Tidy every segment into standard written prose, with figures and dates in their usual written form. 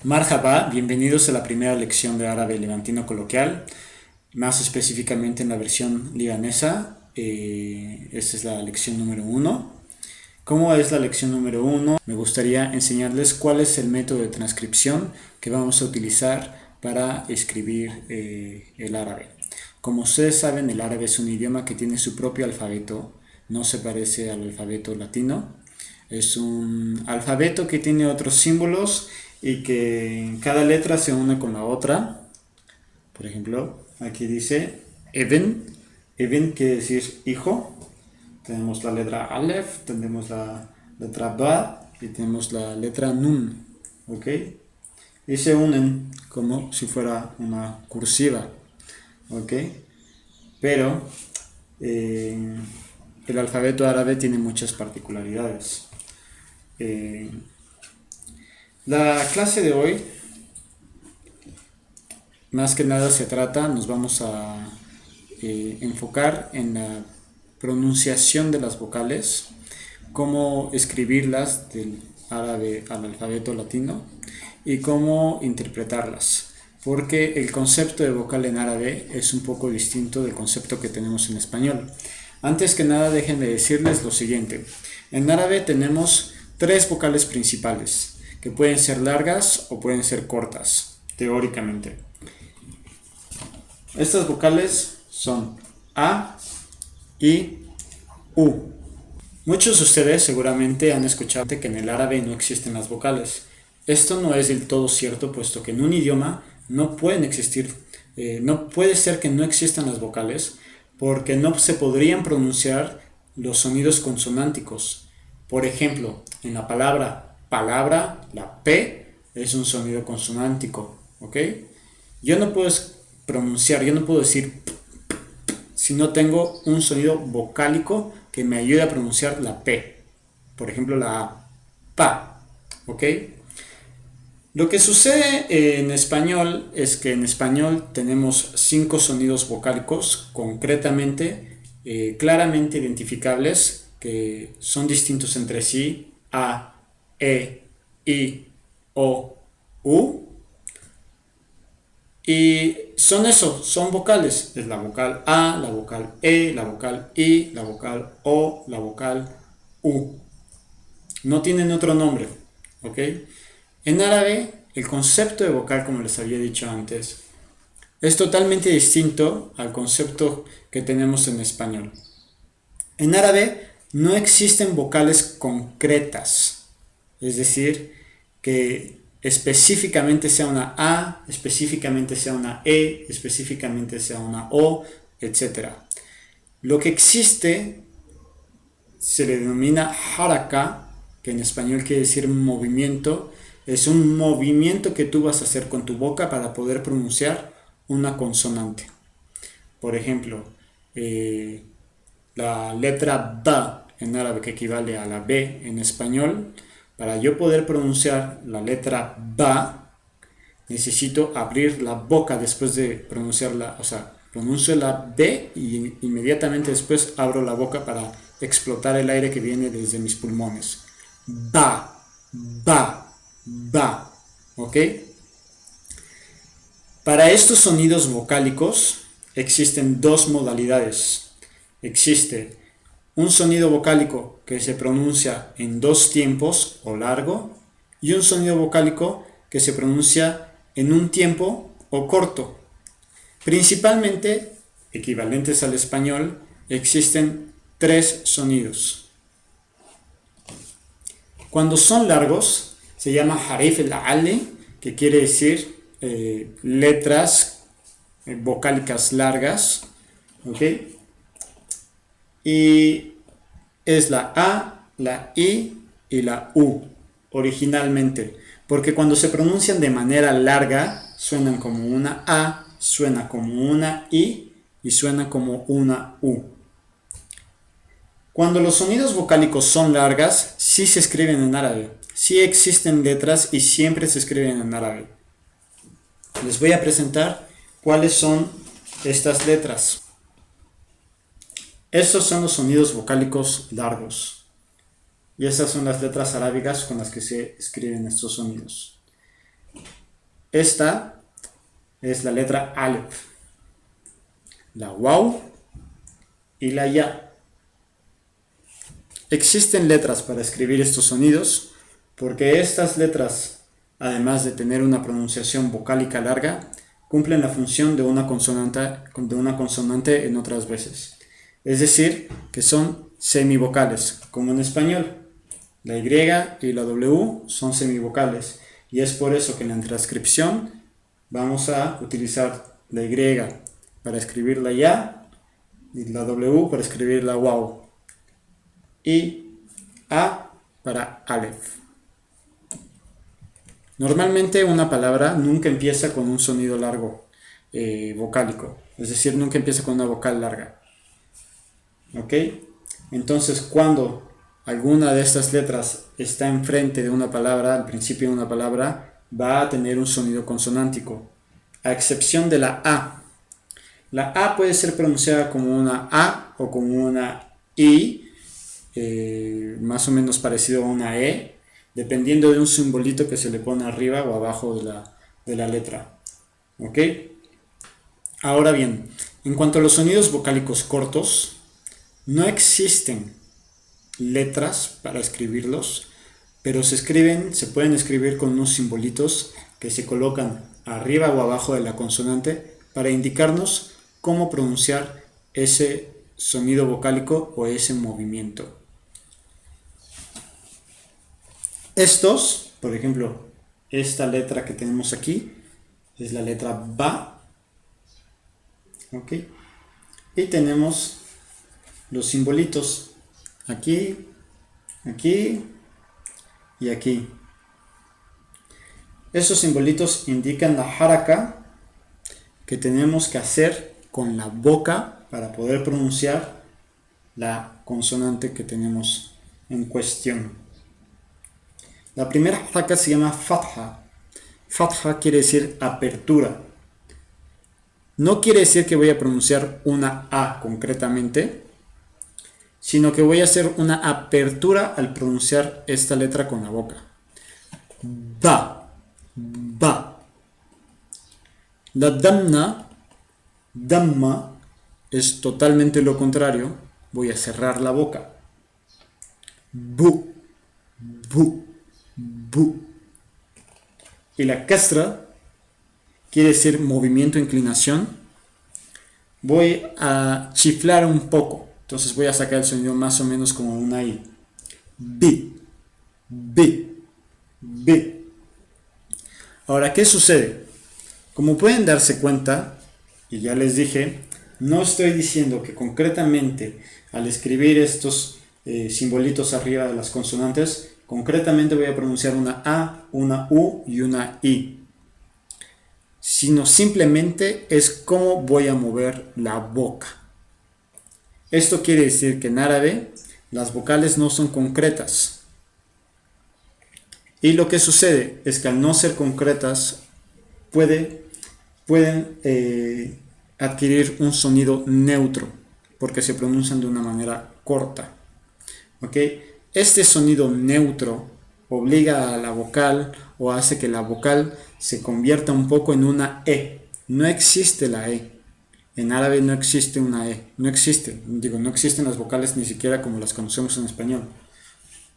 Marhaba, bienvenidos a la primera lección de árabe levantino coloquial, más específicamente en la versión libanesa. Esta es la lección número 1. ¿Cómo es la lección número 1? Me gustaría enseñarles cuál es el método de transcripción que vamos a utilizar para escribir el árabe. Como ustedes saben, el árabe es un idioma que tiene su propio alfabeto, no se parece al alfabeto latino. Es un alfabeto que tiene otros símbolos y que cada letra se une con la otra. Por ejemplo, aquí dice Eben. Eben quiere decir hijo. Tenemos la letra Aleph, tenemos la letra Ba y tenemos la letra Nun. ¿Ok? Y se unen como si fuera una cursiva. ¿Ok? Pero el alfabeto árabe tiene muchas particularidades. La clase de hoy, más que nada nos vamos a enfocar en la pronunciación de las vocales, cómo escribirlas del árabe al alfabeto latino y cómo interpretarlas, porque el concepto de vocal en árabe es un poco distinto del concepto que tenemos en español. Antes que nada, déjenme decirles lo siguiente. En árabe tenemos tres vocales principales, que pueden ser largas o pueden ser cortas, teóricamente. Estas vocales son A, I, U. Muchos de ustedes seguramente han escuchado que en el árabe no existen las vocales. Esto no es del todo cierto, puesto que en un idioma no pueden existir, no puede ser que no existan las vocales, porque no se podrían pronunciar los sonidos consonánticos. Por ejemplo, en la palabra, la P es un sonido consonántico, ¿ok? Yo no puedo decir si no tengo un sonido vocálico que me ayude a pronunciar la P. Por ejemplo, la A, pa, ¿ok? Lo que sucede en español es que en español tenemos 5 sonidos vocálicos concretamente, claramente identificables, que son distintos entre sí: A, E, I, O, U. Y son vocales. Es la vocal A, la vocal E, la vocal I, la vocal O, la vocal U. No tienen otro nombre, ¿ok? En árabe, el concepto de vocal, como les había dicho antes, es totalmente distinto al concepto que tenemos en español. En árabe no existen vocales concretas, es decir, que específicamente sea una A, específicamente sea una E, específicamente sea una O, etc. Lo que existe se le denomina haraka, que en español quiere decir movimiento. Es un movimiento que tú vas a hacer con tu boca para poder pronunciar una consonante. Por ejemplo, la letra B en árabe, que equivale a la B en español, para yo poder pronunciar la letra B, necesito abrir la boca después de pronunciarla, o sea, pronuncio la B y inmediatamente después abro la boca para explotar el aire que viene desde mis pulmones. Ba, ba, ba, ¿ok? Para estos sonidos vocálicos existen dos modalidades. Existe un sonido vocálico que se pronuncia en 2 tiempos o largo, y un sonido vocálico que se pronuncia en un tiempo o corto. Principalmente, equivalentes al español, existen 3 sonidos. Cuando son largos, se llama harif al-ali, que quiere decir letras vocálicas largas, ¿ok? Y es la A, la I y la U originalmente, porque cuando se pronuncian de manera larga suenan como una A, suena como una I y suena como una U. Cuando los sonidos vocálicos son largas, sí se escriben en árabe, sí existen letras y siempre se escriben en árabe. Les voy a presentar cuáles son estas letras. Estos son los sonidos vocálicos largos. Y estas son las letras arábigas con las que se escriben estos sonidos. Esta es la letra Aleph, la Waw y la Ya. Existen letras para escribir estos sonidos porque estas letras, además de tener una pronunciación vocálica larga, cumplen la función de una consonante en otras veces. Es decir, que son semivocales, como en español. La Y y la W son semivocales y es por eso que en la transcripción vamos a utilizar la Y para escribir la Ya y la W para escribir la Waw y A para Aleph. Normalmente una palabra nunca empieza con un sonido largo vocálico, es decir, nunca empieza con una vocal larga. ¿Ok? Entonces, cuando alguna de estas letras está enfrente de una palabra, al principio de una palabra, va a tener un sonido consonántico, a excepción de la A. La A puede ser pronunciada como una A o como una I, más o menos parecido a una E, dependiendo de un simbolito que se le pone arriba o abajo de la letra. ¿Ok? Ahora bien, en cuanto a los sonidos vocálicos cortos, no existen letras para escribirlos, pero se pueden escribir con unos simbolitos que se colocan arriba o abajo de la consonante para indicarnos cómo pronunciar ese sonido vocálico o ese movimiento. Estos, por ejemplo, esta letra que tenemos aquí es la letra Ba, ¿ok? Y tenemos los simbolitos aquí, aquí y aquí. Esos simbolitos indican la haraka que tenemos que hacer con la boca para poder pronunciar la consonante que tenemos en cuestión. La primera haraka se llama fatha. Fatha quiere decir apertura. No quiere decir que voy a pronunciar una A concretamente, sino que voy a hacer una apertura al pronunciar esta letra con la boca. Ba, ba. La damma, es totalmente lo contrario. Voy a cerrar la boca. Bu, bu, bu. Y la kasra quiere decir movimiento, inclinación. Voy a chiflar un poco. Entonces voy a sacar el sonido más o menos como una I. Bi, bi, bi. Ahora, ¿qué sucede? Como pueden darse cuenta, y ya les dije, no estoy diciendo que concretamente al escribir estos simbolitos arriba de las consonantes, concretamente voy a pronunciar una A, una U y una I, sino simplemente es cómo voy a mover la boca. Esto quiere decir que en árabe las vocales no son concretas. Y lo que sucede es que al no ser concretas pueden adquirir un sonido neutro porque se pronuncian de una manera corta. ¿Ok? Este sonido neutro obliga a la vocal o hace que la vocal se convierta un poco en una E. No existe la E. En árabe no existe una E. No existe. No existen las vocales ni siquiera como las conocemos en español.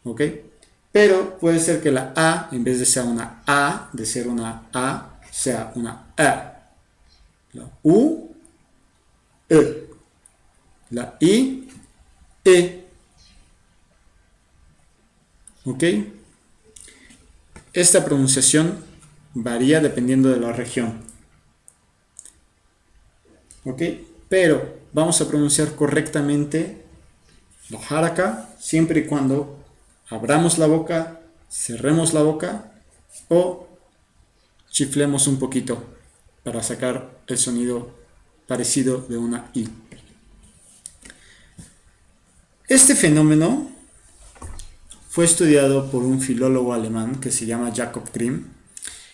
¿Ok? Pero puede ser que la A, en vez de ser una A, sea una A. La U, E. La I, E. ¿Ok? Esta pronunciación varía dependiendo de la región. ¿Ok? Pero vamos a pronunciar correctamente la haraka siempre y cuando abramos la boca, cerremos la boca o chiflemos un poquito para sacar el sonido parecido de una I. Este fenómeno fue estudiado por un filólogo alemán que se llama Jakob Grimm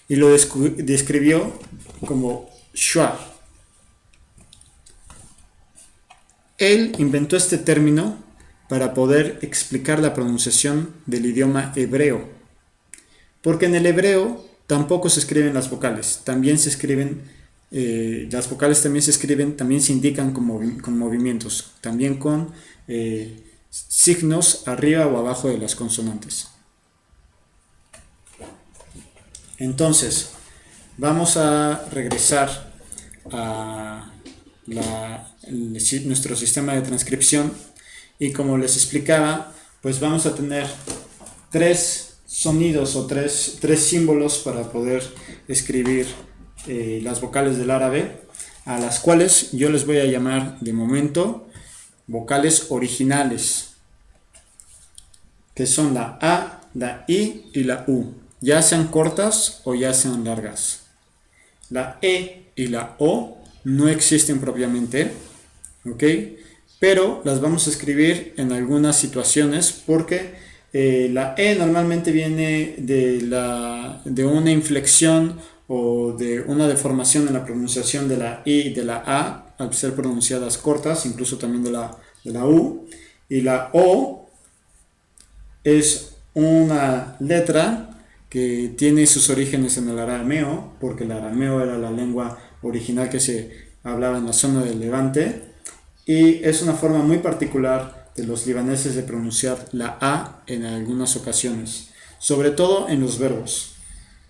y lo describió como schwa. Él inventó este término para poder explicar la pronunciación del idioma hebreo, porque en el hebreo tampoco se escriben las vocales. También se escriben, las vocales también se escriben, también se indican con movimientos, también con signos arriba o abajo de las consonantes. Entonces, vamos a regresar a nuestro sistema de transcripción y como les explicaba, pues vamos a tener tres sonidos o tres símbolos para poder escribir las vocales del árabe, a las cuales yo les voy a llamar de momento vocales originales, que son la A, la I y la U, ya sean cortas o ya sean largas. La E y la O no existen propiamente, ¿ok? Pero las vamos a escribir en algunas situaciones porque la E normalmente viene de una inflexión o de una deformación en la pronunciación de la I y de la A al ser pronunciadas cortas, incluso también de la U. Y la O es una letra que tiene sus orígenes en el arameo, porque el arameo era la lengua original que se hablaba en la zona del Levante, y es una forma muy particular de los libaneses de pronunciar la A en algunas ocasiones, sobre todo en los verbos.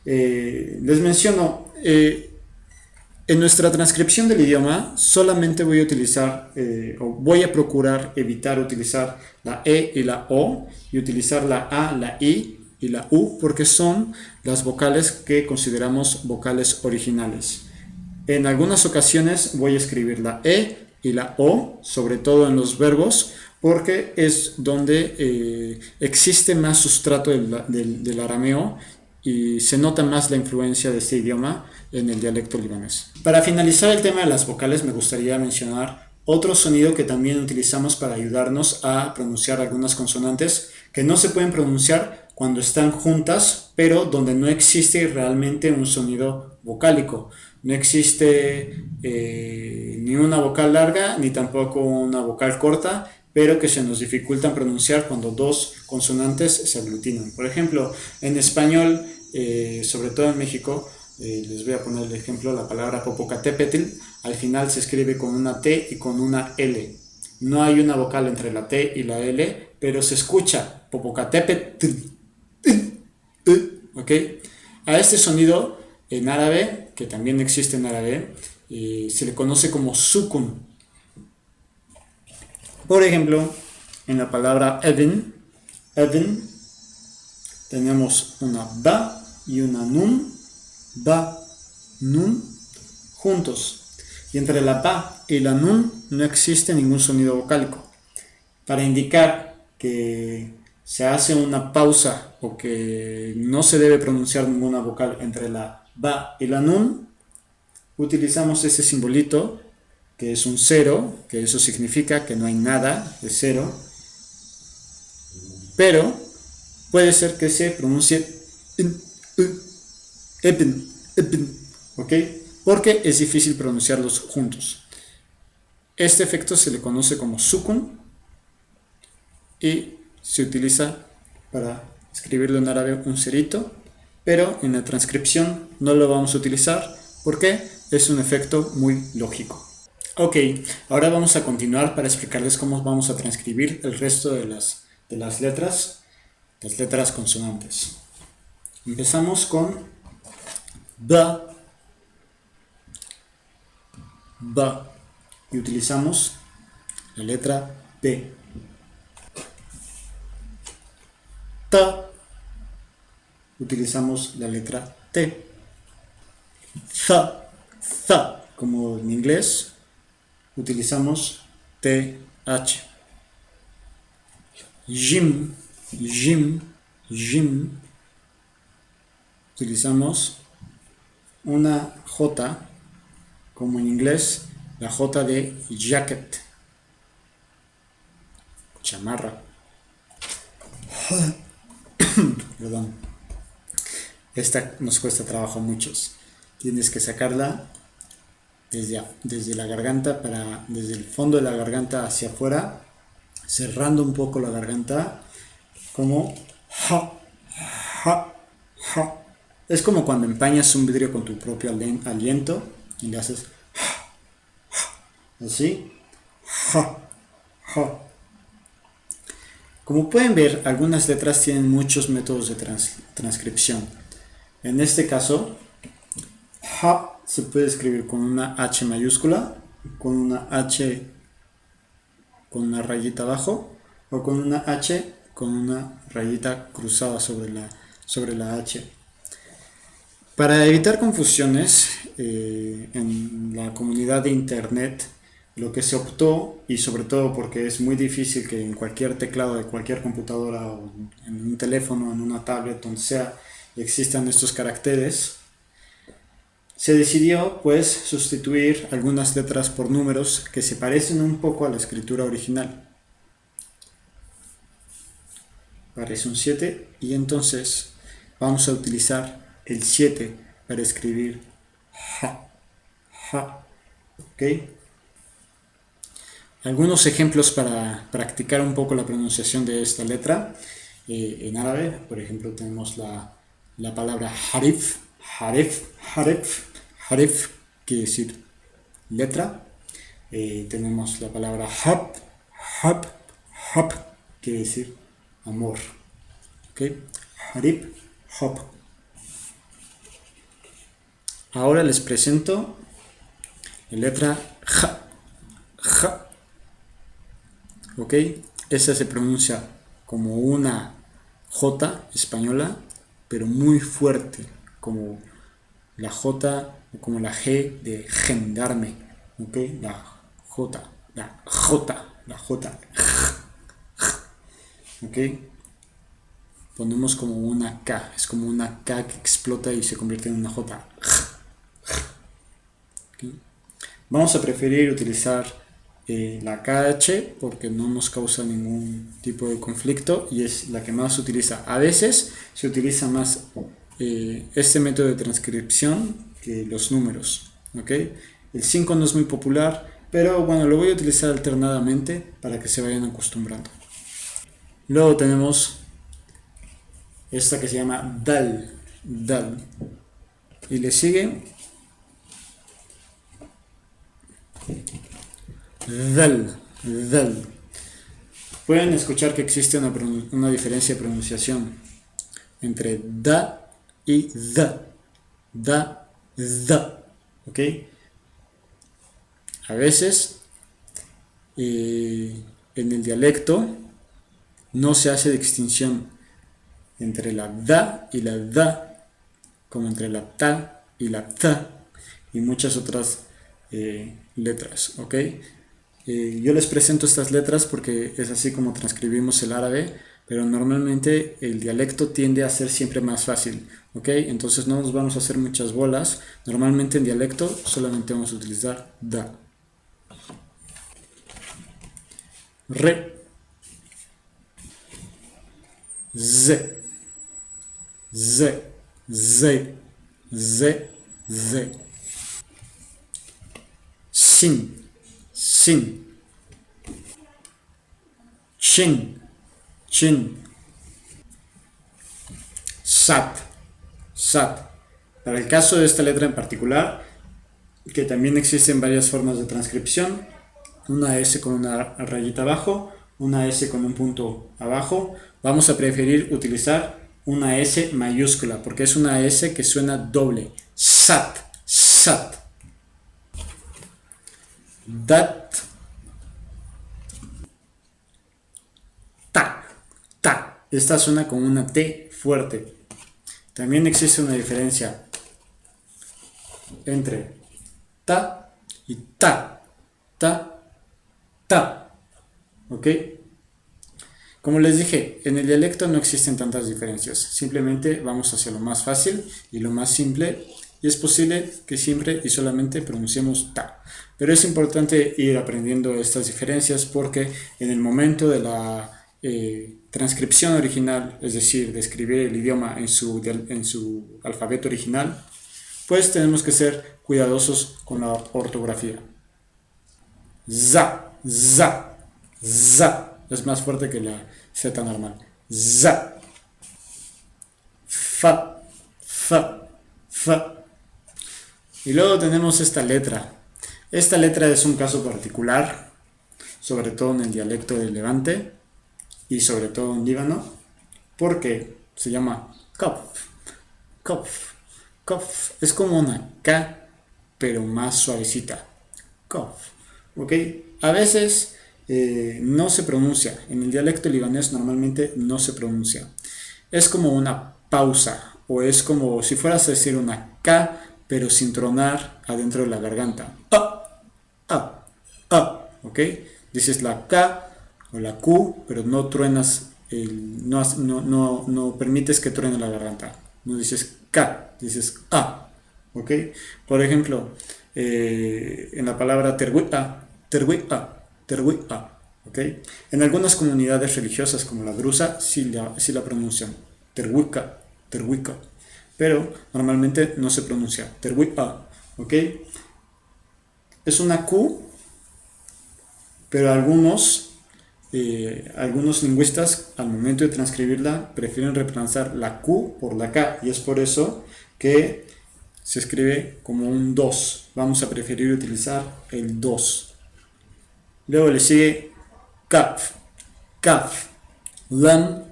Les menciono, en nuestra transcripción del idioma solamente voy a utilizar o voy a procurar evitar utilizar la E y la O y utilizar la A, la I y la U porque son las vocales que consideramos vocales originales. En algunas ocasiones voy a escribir la E y la O, sobre todo en los verbos, porque es donde existe más sustrato del arameo y se nota más la influencia de este idioma en el dialecto libanés. Para finalizar el tema de las vocales me gustaría mencionar otro sonido que también utilizamos para ayudarnos a pronunciar algunas consonantes que no se pueden pronunciar cuando están juntas, pero donde no existe realmente un sonido vocálico. No existe ni una vocal larga ni tampoco una vocal corta, pero que se nos dificultan pronunciar cuando dos consonantes se aglutinan. Por ejemplo, en español, sobre todo en México, les voy a poner el ejemplo, la palabra Popocatépetl, al final se escribe con una T y con una L. No hay una vocal entre la T y la L, pero se escucha Popocatépetl. ¿Ok? A este sonido en árabe, que también existe en árabe, se le conoce como sukun. Por ejemplo, en la palabra Edin, tenemos una ba y una nun, ba, nun, juntos. Y entre la ba y la nun no existe ningún sonido vocálico. Para indicar que se hace una pausa o que no se debe pronunciar ninguna vocal entre la ba y la nun, utilizamos ese simbolito que es un cero, que eso significa que no hay nada, es cero, pero puede ser que se pronuncie ¿ok? Porque es difícil pronunciarlos juntos. Este efecto se le conoce como sukun y se utiliza para escribirlo en árabe un cerito, pero en la transcripción no lo vamos a utilizar porque es un efecto muy lógico. Ok, ahora vamos a continuar para explicarles cómo vamos a transcribir el resto de las letras, las letras consonantes. Empezamos con ba, ba, y utilizamos la letra B. Ta, utilizamos la letra T. Za, como en inglés, utilizamos TH. Jim, utilizamos una J, como en inglés, la J de jacket, chamarra. Perdón. Esta nos cuesta trabajo a muchos. Tienes que sacarla desde la garganta, desde el fondo de la garganta hacia afuera, cerrando un poco la garganta, como ja, ja, ja. Es como cuando empañas un vidrio con tu propio aliento y le haces así. Ja, ja. Como pueden ver, algunas letras tienen muchos métodos de transcripción. En este caso, ja se puede escribir con una H mayúscula, con una H con una rayita abajo o con una H con una rayita cruzada sobre la H. Para evitar confusiones en la comunidad de internet, lo que se optó, y sobre todo porque es muy difícil que en cualquier teclado de cualquier computadora o en un teléfono, en una tablet, donde sea, existan estos caracteres, se decidió pues sustituir algunas letras por números que se parecen un poco a la escritura original. Parece un 7 y entonces vamos a utilizar el 7 para escribir ja, ja, ¿ok? Algunos ejemplos para practicar un poco la pronunciación de esta letra. En árabe, por ejemplo, tenemos la palabra harif, harif, harif, harif, quiere decir letra. Tenemos la palabra hab, hab, hab, quiere decir amor. ¿Ok? Harif, hab. Ahora les presento la letra ja, ja. ¿Ok? Esa se pronuncia como una J española, pero muy fuerte, como la J o como la G de gendarme. ¿Ok? La J, la J, la J. ¿Ok? Ponemos como una K, es como una K que explota y se convierte en una J. ¿Okay? Vamos a preferir utilizar la KH porque no nos causa ningún tipo de conflicto y es la que más se utiliza. A veces se utiliza más este método de transcripción que los números. ¿Okay? El 5 no es muy popular, pero bueno, lo voy a utilizar alternadamente para que se vayan acostumbrando. Luego tenemos esta que se llama dal, dal. Y le sigue dal, dal. Pueden escuchar que existe una diferencia de pronunciación entre da y da. Da, da. ¿Ok? A veces en el dialecto no se hace distinción entre la da y la da, como entre la ta y la ta, y muchas otras letras. ¿Ok? Yo les presento estas letras porque es así como transcribimos el árabe, pero normalmente el dialecto tiende a ser siempre más fácil, ¿ok? Entonces no nos vamos a hacer muchas bolas. Normalmente en dialecto solamente vamos a utilizar da. Re, z, z, z, z, z. Sin, sin. Chin, chin. Sat, sat. Para el caso de esta letra en particular, que también existen varias formas de transcripción, una S con una rayita abajo, una S con un punto abajo, vamos a preferir utilizar una S mayúscula, porque es una S que suena doble. Sat, sat. Dat, ta, ta. Esta suena con una T fuerte. También existe una diferencia entre ta y ta, ta, ta. ¿Ok? Como les dije, en el dialecto no existen tantas diferencias. Simplemente vamos hacia lo más fácil y lo más simple. Y es posible que siempre y solamente pronunciemos ta. Pero es importante ir aprendiendo estas diferencias porque en el momento de la transcripción original, es decir, de escribir el idioma en su alfabeto original, pues tenemos que ser cuidadosos con la ortografía. Za, za, za. Es más fuerte que la Z normal. Za. Fa, F. Y luego tenemos esta letra. Esta letra es un caso particular, sobre todo en el dialecto del Levante y sobre todo en Líbano, porque se llama Kaf. Kaf. Kaf. Es como una K, pero más suavecita. Kaf. ¿Ok? A veces no se pronuncia. En el dialecto libanés normalmente no se pronuncia. Es como una pausa, o es como si fueras a decir una K, pero sin tronar adentro de la garganta. ¿Ok? Dices la K o la Q, pero no truenas, no permites que truene la garganta. No dices K, dices A. ¿Ok? Por ejemplo, en la palabra terwi'a. ¿Ok? En algunas comunidades religiosas como la drusa sí la pronuncian. Terwika. Pero normalmente no se pronuncia. Terwi'a. ¿Ok? Es una Q, pero algunos lingüistas al momento de transcribirla prefieren reemplazar la Q por la K, y es por eso que se escribe como un 2. Vamos a preferir utilizar el 2. Luego le sigue kaf, lam,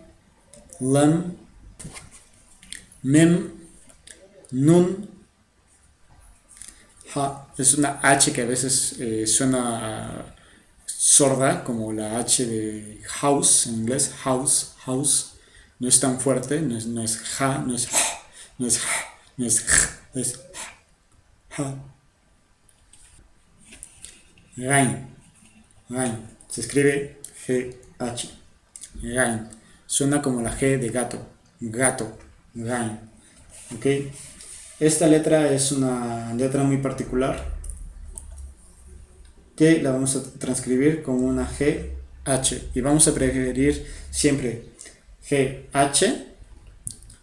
mem, nun, ha. Es una H que a veces suena sorda, como la H de house en inglés, house. No es tan fuerte, no es ja, no es ja, no es ja, no es ja, es ja. Gain. Se escribe GH. Gain. Suena como la G de gato. Gain. ¿Ok? Esta letra es una letra muy particular que la vamos a transcribir como una GH. Y vamos a preferir siempre GH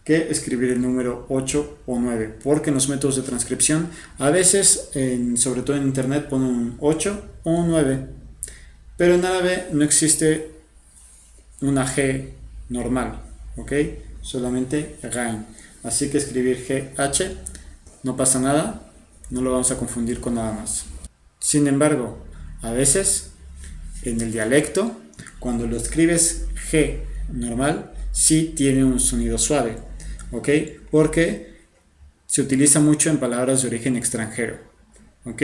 que escribir el número 8 o 9, porque en los métodos de transcripción a veces, sobre todo en internet, ponen un 8 o un 9, pero en árabe no existe una G normal, ¿ok? Solamente Gain. Así que escribir GH no pasa nada, no lo vamos a confundir con nada más. Sin embargo, a veces en el dialecto, cuando lo escribes G normal, sí tiene un sonido suave, ¿ok? Porque se utiliza mucho en palabras de origen extranjero, ¿ok?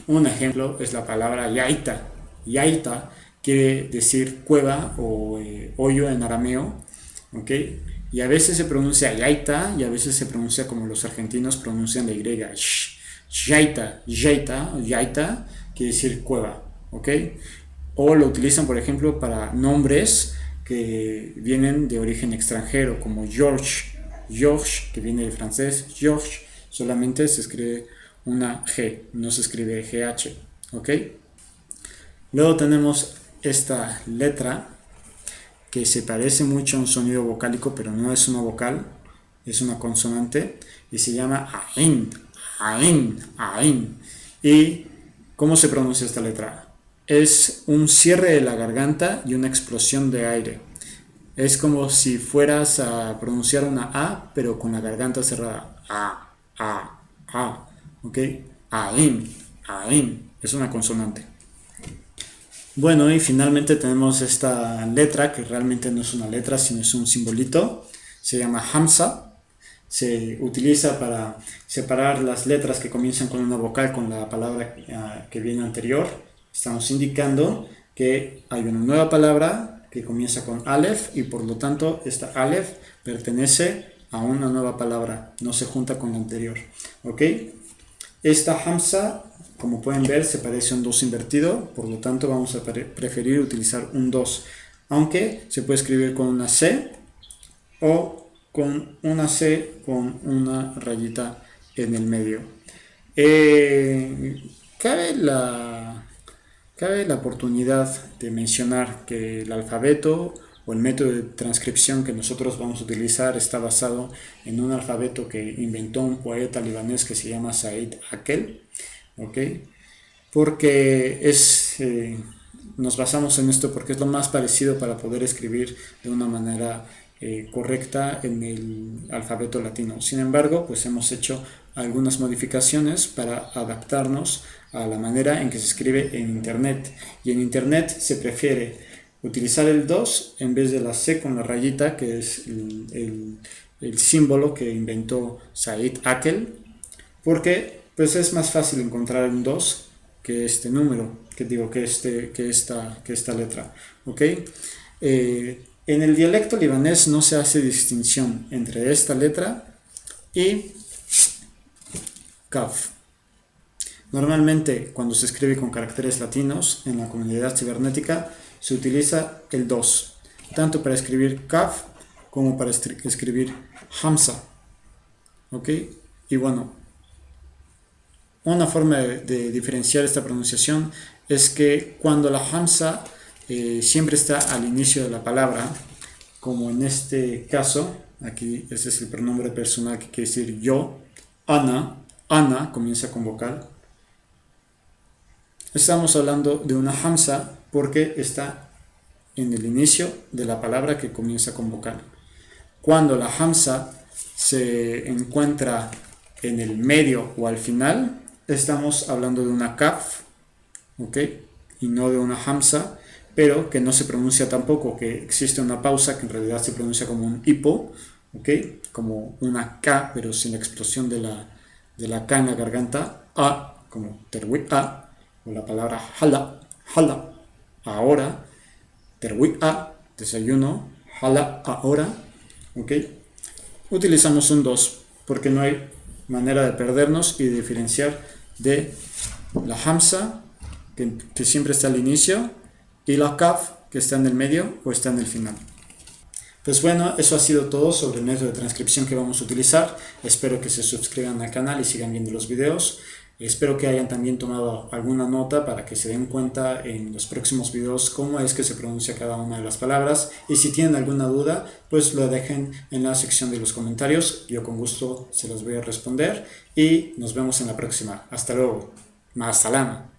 Un ejemplo es la palabra yaita. Yaita quiere decir cueva o hoyo en arameo, ¿ok? Y a veces se pronuncia yaita y a veces se pronuncia como los argentinos pronuncian la Y. Yaita quiere decir cueva, ¿ok? O lo utilizan, por ejemplo, para nombres que vienen de origen extranjero, como George, que viene del francés. George solamente se escribe una G, no se escribe GH, ¿ok? Luego tenemos esta letra que se parece mucho a un sonido vocálico, pero no es una vocal, es una consonante, y se llama Ain. ¿Y cómo se pronuncia esta letra? Es un cierre de la garganta y una explosión de aire. Es como si fueras a pronunciar una A, pero con la garganta cerrada. ¿Ok? Ain. Es una consonante. Bueno, y finalmente tenemos esta letra, que realmente no es una letra, sino es un simbolito. Se llama Hamza. Se utiliza para separar las letras que comienzan con una vocal con la palabra que viene anterior. Estamos indicando que hay una nueva palabra que comienza con Aleph y por lo tanto esta Aleph pertenece a una nueva palabra, no se junta con la anterior. ¿Ok? Esta Hamza, como pueden ver, se parece a un 2 invertido, por lo tanto vamos a preferir utilizar un 2, aunque se puede escribir con una C o con una C con una rayita en el medio. Cabe la oportunidad de mencionar que el alfabeto o el método de transcripción que nosotros vamos a utilizar está basado en un alfabeto que inventó un poeta libanés que se llama Said Hakel, ¿ok? Porque nos basamos en esto porque es lo más parecido para poder escribir de una manera correcta en el alfabeto latino. Sin embargo, pues hemos hecho algunas modificaciones para adaptarnos a la manera en que se escribe en Internet. Y en Internet se prefiere utilizar el 2 en vez de la C con la rayita, que es el símbolo que inventó Said Akel, porque pues es más fácil encontrar un 2 que este número, que esta letra, ¿ok? En el dialecto libanés no se hace distinción entre esta letra y Kaf. Normalmente, cuando se escribe con caracteres latinos en la comunidad cibernética, se utiliza el 2, tanto para escribir Kaf como para escribir Hamza, ¿ok? Y bueno, una forma de diferenciar esta pronunciación es que cuando la Hamza siempre está al inicio de la palabra, como en este caso, aquí este es el pronombre personal que quiere decir yo, Ana comienza con vocal. Estamos hablando de una Hamza porque está en el inicio de la palabra que comienza con vocal. Cuando la Hamza se encuentra en el medio o al final, estamos hablando de una Kaf, ¿ok? Y no de una Hamza, pero que no se pronuncia tampoco, que existe una pausa que en realidad se pronuncia como un hipo, ¿ok? Como una K, pero sin la explosión de la K en la garganta, A, como terwit A, o la palabra hala, ahora, terwit A, desayuno, hala, ahora, ¿ok? Utilizamos un 2 porque no hay manera de perdernos y de diferenciar de la Hamza, que siempre está al inicio, y la Kaf, que está en el medio o está en el final. Pues bueno, eso ha sido todo sobre el método de transcripción que vamos a utilizar. Espero que se suscriban al canal y sigan viendo los videos. Espero que hayan también tomado alguna nota para que se den cuenta en los próximos videos cómo es que se pronuncia cada una de las palabras. Y si tienen alguna duda, pues lo dejen en la sección de los comentarios. Yo con gusto se los voy a responder y nos vemos en la próxima. Hasta luego. Ma salama.